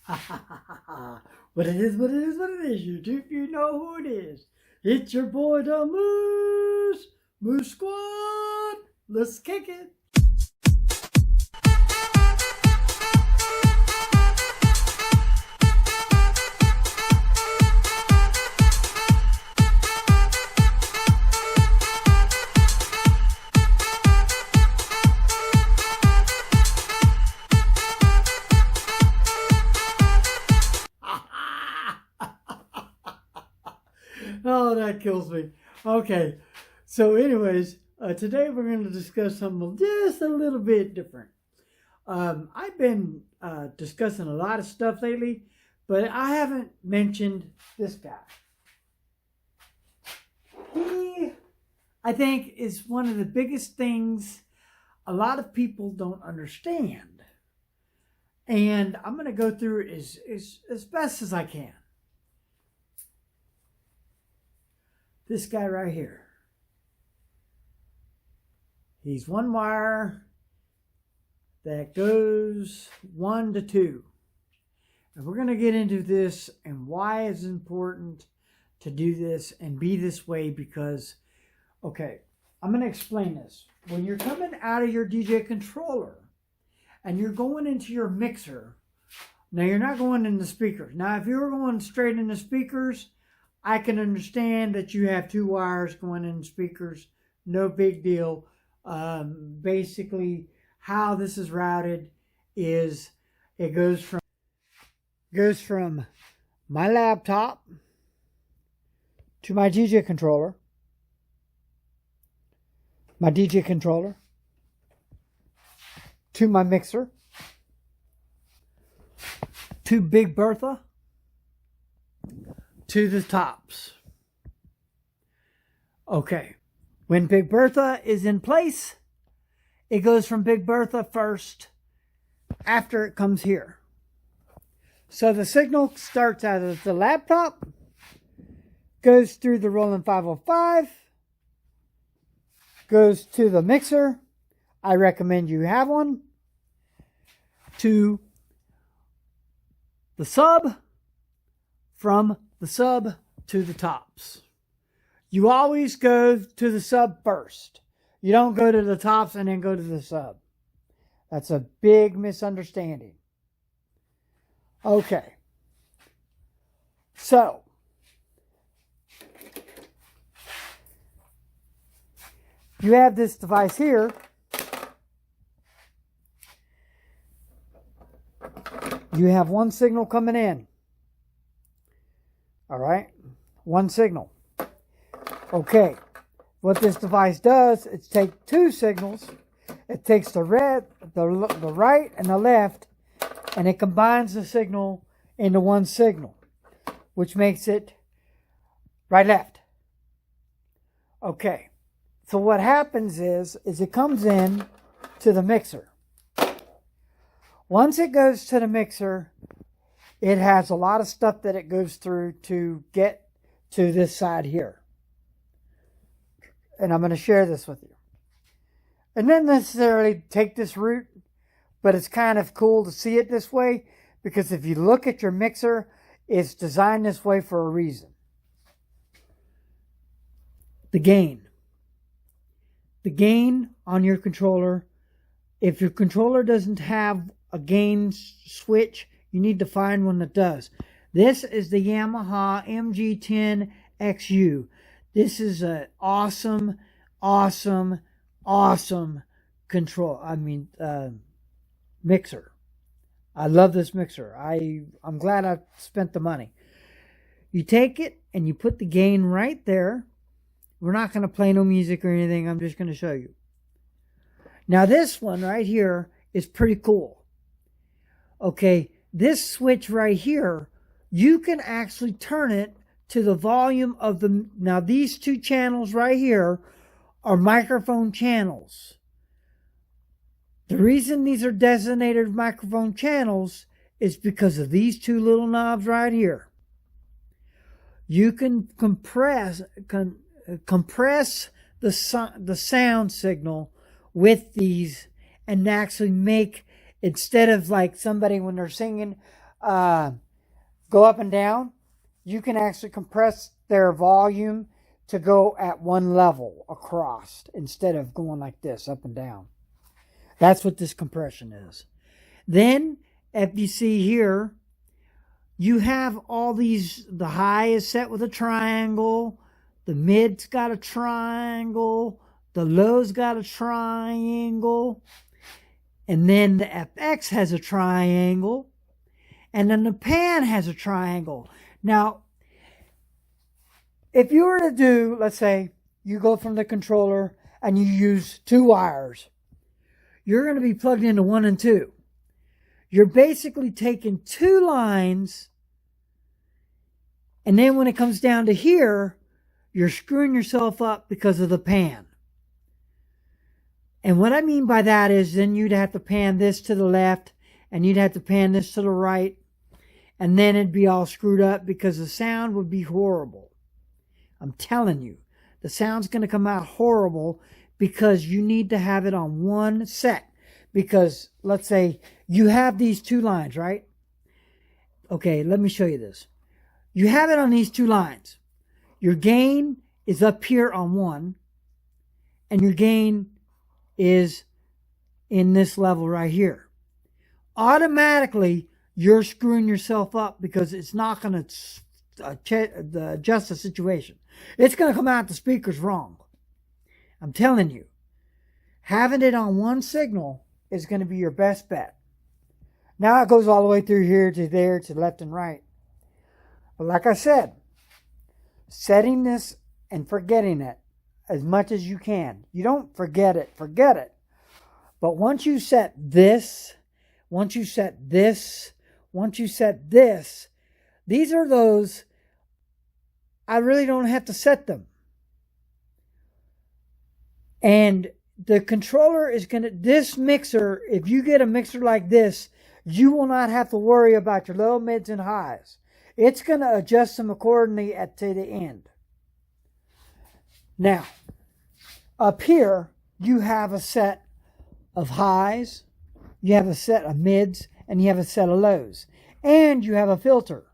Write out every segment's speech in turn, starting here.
What it is, what it is, what it is. YouTube, you know who it is. It's your boy, the Moose. Moose Squad. Let's kick it. Oh, that kills me. Okay, so anyways, today we're going to discuss something just a little bit different. I've been discussing a lot of stuff lately, but I haven't mentioned this guy. He, I think, is one of the biggest things a lot of people don't understand. And I'm going to go through it as best as I can. This guy right here. He's one wire that goes 1 to 2. And we're going to get into this and why it's important to do this and be this way because, okay, I'm going to explain this. When you're coming out of your DJ controller and you're going into your mixer, now you're not going in the speakers. Now, if you were going straight into speakers, I can understand that you have 2 wires going in speakers. No big deal. Basically, how this is routed is it goes from my laptop to my DJ controller. My DJ controller to my mixer to Big Bertha to the tops. Okay, when Big Bertha is in place, it goes from Big Bertha first after it comes here. So the signal starts out of the laptop, goes through the Roland 505, goes to the mixer. I recommend you have one. To the sub, from the sub to the tops. You always go to the sub first. You don't go to the tops and then go to the sub. That's a big misunderstanding. Okay. So, you have this device here. You have one signal coming in. All right, one signal. Okay, what this device does, it's take 2 signals. It takes the right and the left, and it combines the signal into one signal, which makes it right-left. Okay, so what happens is it comes in to the mixer. Once it goes to the mixer, it has a lot of stuff that it goes through to get to this side here. And I'm going to share this with you. And not necessarily take this route, but it's kind of cool to see it this way because if you look at your mixer, it's designed this way for a reason. The gain. The gain on your controller. If your controller doesn't have a gain switch, you need to find one that does. This is the Yamaha MG10XU. This is an awesome mixer. I love this mixer. I'm glad I spent the money. You take it and you put the gain right there. We're not going to play no music or anything. I'm just going to show you. Now this one right here is pretty cool. Okay. This switch right here, you can actually turn it to the volume of the... Now, these 2 channels right here are microphone channels. The reason these are designated microphone channels is because of these 2 little knobs right here. You can compress the sound signal with these and actually make, instead of like somebody when they're singing, go up and down, you can actually compress their volume to go at one level across instead of going like this, up and down. That's what this compression is. Then, if you see here, you have all these, the high is set with a triangle, the mid's got a triangle, the low's got a triangle, and then the FX has a triangle, and then the pan has a triangle. Now, if you were to do, let's say, you go from the controller and you use 2 wires, you're going to be plugged into 1 and 2. You're basically taking 2 lines, and then when it comes down to here, you're screwing yourself up because of the pan. And what I mean by that is then you'd have to pan this to the left, and you'd have to pan this to the right, and then it'd be all screwed up because the sound would be horrible. I'm telling you, the sound's going to come out horrible because you need to have it on one set. Because, let's say, you have these 2 lines, right? Okay, let me show you this. You have it on these 2 lines. Your gain is up here on one, and your gain is in this level right here. Automatically, you're screwing yourself up because it's not going to adjust the situation. It's going to come out the speakers wrong. I'm telling you. Having it on one signal is going to be your best bet. Now it goes all the way through here to there to left and right. But like I said, setting this and forgetting it as much as you can. You don't forget it, forget it. But once you set this, once you set this, once you set this, these are those, I really don't have to set them. And the controller is going to, this mixer, if you get a mixer like this, you will not have to worry about your low, mids, and highs. It's going to adjust them accordingly to the end. Now, up here, you have a set of highs, you have a set of mids, and you have a set of lows. And you have a filter.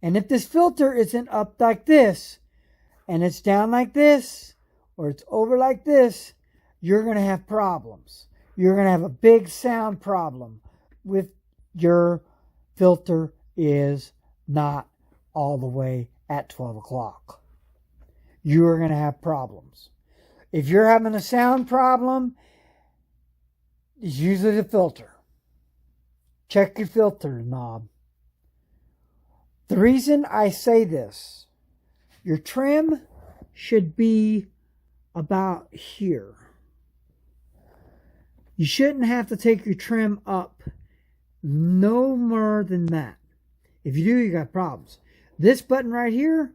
And if this filter isn't up like this, and it's down like this, or it's over like this, you're going to have problems. You're going to have a big sound problem with your filter is not all the way at 12 o'clock. You are going to have problems. If you're having a sound problem, it's usually the filter. Check your filter knob. The reason I say this, your trim should be about here. You shouldn't have to take your trim up no more than that. If you do, you got problems. This button right here,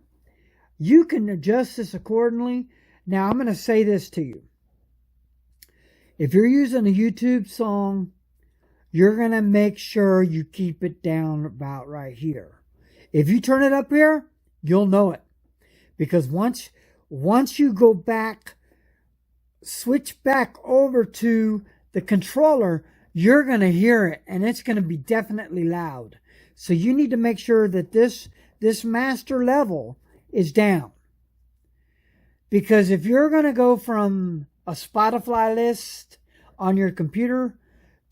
you can adjust this accordingly. Now, I'm going to say this to you. If you're using a YouTube song, you're going to make sure you keep it down about right here. If you turn it up here, you'll know it. Because once you go back, switch back over to the controller, you're going to hear it, and it's going to be definitely loud. So you need to make sure that this master level is down. Because if you're going to go from a Spotify list on your computer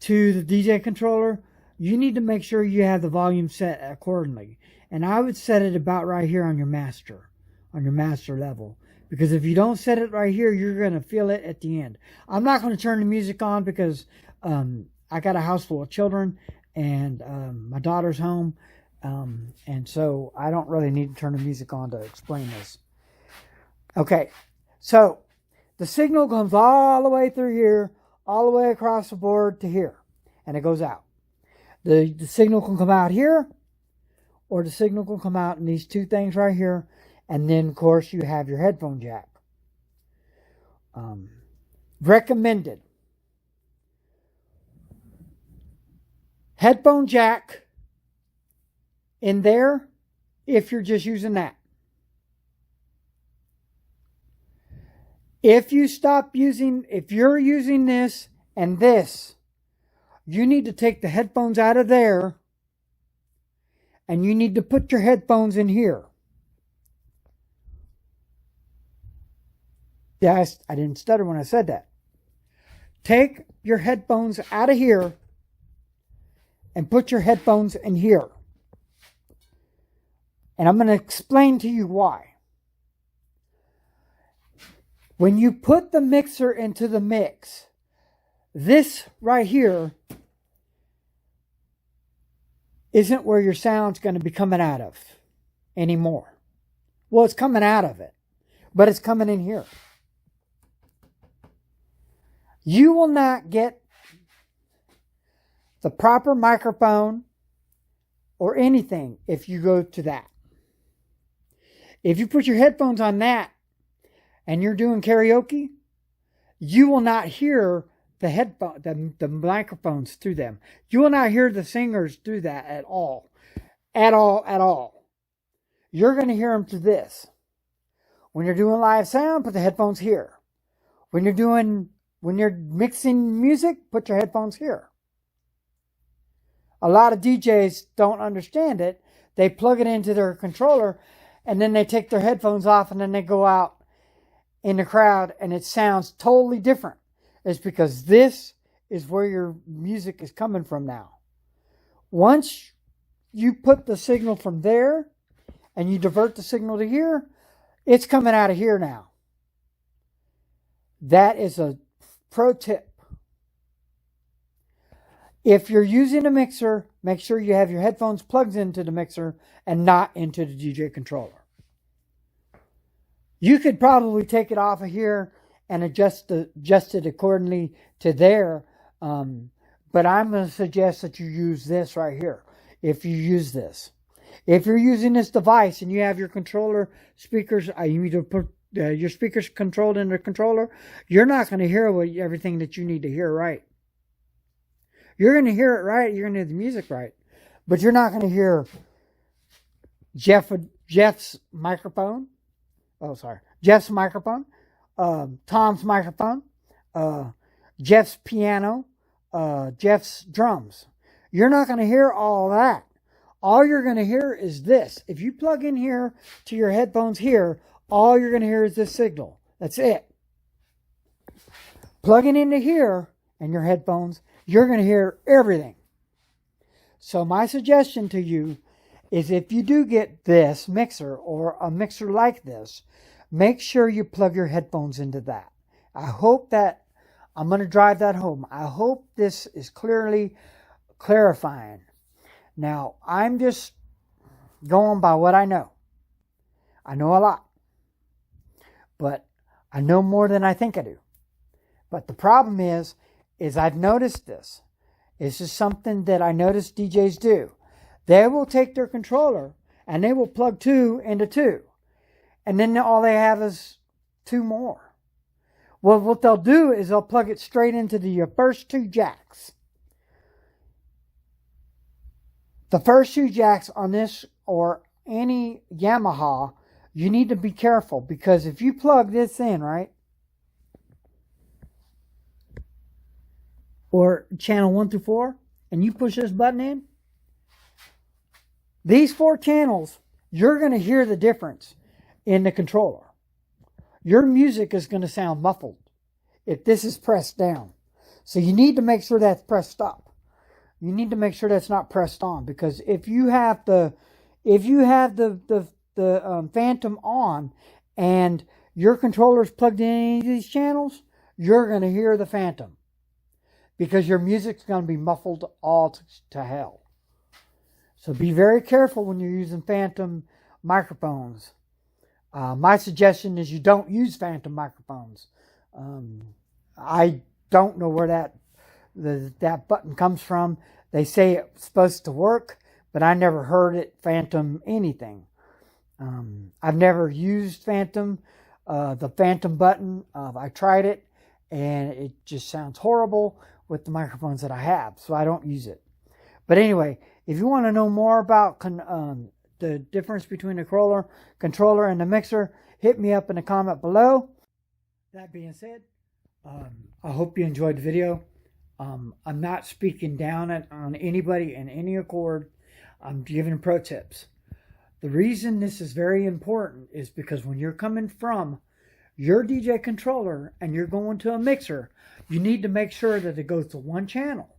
to the DJ controller, you need to make sure you have the volume set accordingly. And I would set it about right here on your master level. Because if you don't set it right here, you're going to feel it at the end. I'm not going to turn the music on because I got a house full of children and my daughter's home. And so I don't really need to turn the music on to explain this. Okay, so the signal comes all the way through here, all the way across the board to here, and it goes out. The signal can come out here, or the signal can come out in these 2 things right here, and then, of course, you have your headphone jack. Recommended. Headphone jack in there if you're just using that. If you're using this and this, you need to take the headphones out of there and you need to put your headphones in here. Yes, I didn't stutter when I said that. Take your headphones out of here and put your headphones in here. And I'm going to explain to you why. When you put the mixer into the mix, this right here isn't where your sound's going to be coming out of anymore. Well, it's coming out of it, but it's coming in here. You will not get the proper microphone or anything if you go to that. If you put your headphones on that and you're doing karaoke, you will not hear the microphones through them. You will not hear the singers do that at all. At all. You're going to hear them through this. When you're doing live sound, put the headphones here. When you're mixing music, put your headphones here. A lot of DJs don't understand it. They plug it into their controller and then they take their headphones off and then they go out in the crowd and it sounds totally different. It's because this is where your music is coming from now. Once you put the signal from there and you divert the signal to here, it's coming out of here now. That is a pro tip. If you're using a mixer, make sure you have your headphones plugged into the mixer and not into the DJ controller. You could probably take it off of here and adjust it accordingly to there. But I'm going to suggest that you use this right here. If you use this. If you're using this device and you have your controller speakers, you need to put your speakers controlled in the controller, you're not going to hear everything that you need to hear right. You're going to hear it right. You're going to hear the music right. But you're not going to hear Jeff's microphone. Oh, sorry. Jeff's microphone. Tom's microphone. Jeff's piano. Jeff's drums. You're not going to hear all that. All you're going to hear is this. If you plug in here to your headphones here, all you're going to hear is this signal. That's it. Plugging into here and your headphones, you're going to hear everything. So my suggestion to you is if you do get this mixer or a mixer like this, make sure you plug your headphones into that. I hope that I'm going to drive that home. I hope this is clearly clarifying. Now, I'm just going by what I know. I know a lot. But I know more than I think I do. But the problem is I've noticed this. This is something that I noticed DJs do. They will take their controller and they will plug 2 into 2. And then all they have is 2 more. Well, what they'll do is they'll plug it straight into the first 2 jacks. The first 2 jacks on this or any Yamaha, you need to be careful because if you plug this in, right? Or channel 1 through 4, and you push this button in, these 4 channels, you're going to hear the difference in the controller. Your music is going to sound muffled if this is pressed down. So you need to make sure that's pressed up. You need to make sure that's not pressed on because if you have the Phantom on and your controller is plugged in any of these channels, you're going to hear the Phantom because your music's going to be muffled all to hell. So be very careful when you're using Phantom microphones. My suggestion is you don't use Phantom microphones. I don't know where that button comes from. They say it's supposed to work, but I never heard it Phantom anything. I've never used Phantom, the Phantom button. I tried it, and it just sounds horrible with the microphones that I have, so I don't use it. But anyway, if you want to know more about the difference between the controller and the mixer, hit me up in the comment below. That being said, I hope you enjoyed the video. I'm not speaking down on anybody in any accord. I'm giving pro tips. The reason this is very important is because when you're coming from your DJ controller and you're going to a mixer, you need to make sure that it goes to one channel.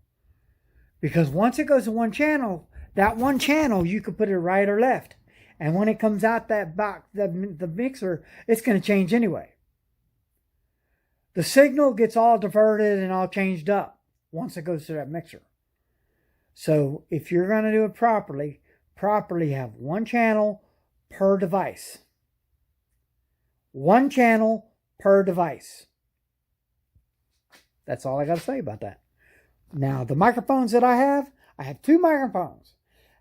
Because once it goes to one channel, that one channel, you can put it right or left. And when it comes out that box, the mixer, it's going to change anyway. The signal gets all diverted and all changed up once it goes to that mixer. So if you're going to do it properly have one channel per device. One channel per device. That's all I got to say about that. Now, the microphones that I have two microphones.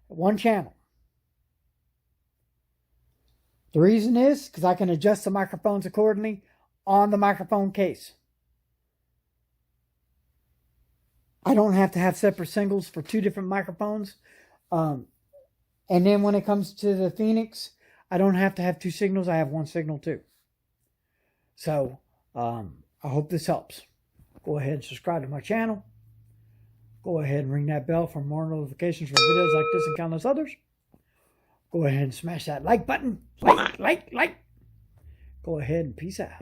One channel. The reason is because I can adjust the microphones accordingly on the microphone case. I don't have to have separate singles for two different microphones. And then when it comes to the Phoenix, I don't have to have two signals. I have one signal too. So, I hope this helps. Go ahead and subscribe to my channel. Go ahead and ring that bell for more notifications for videos like this and countless others. Go ahead and smash that like button. Like. Go ahead and peace out.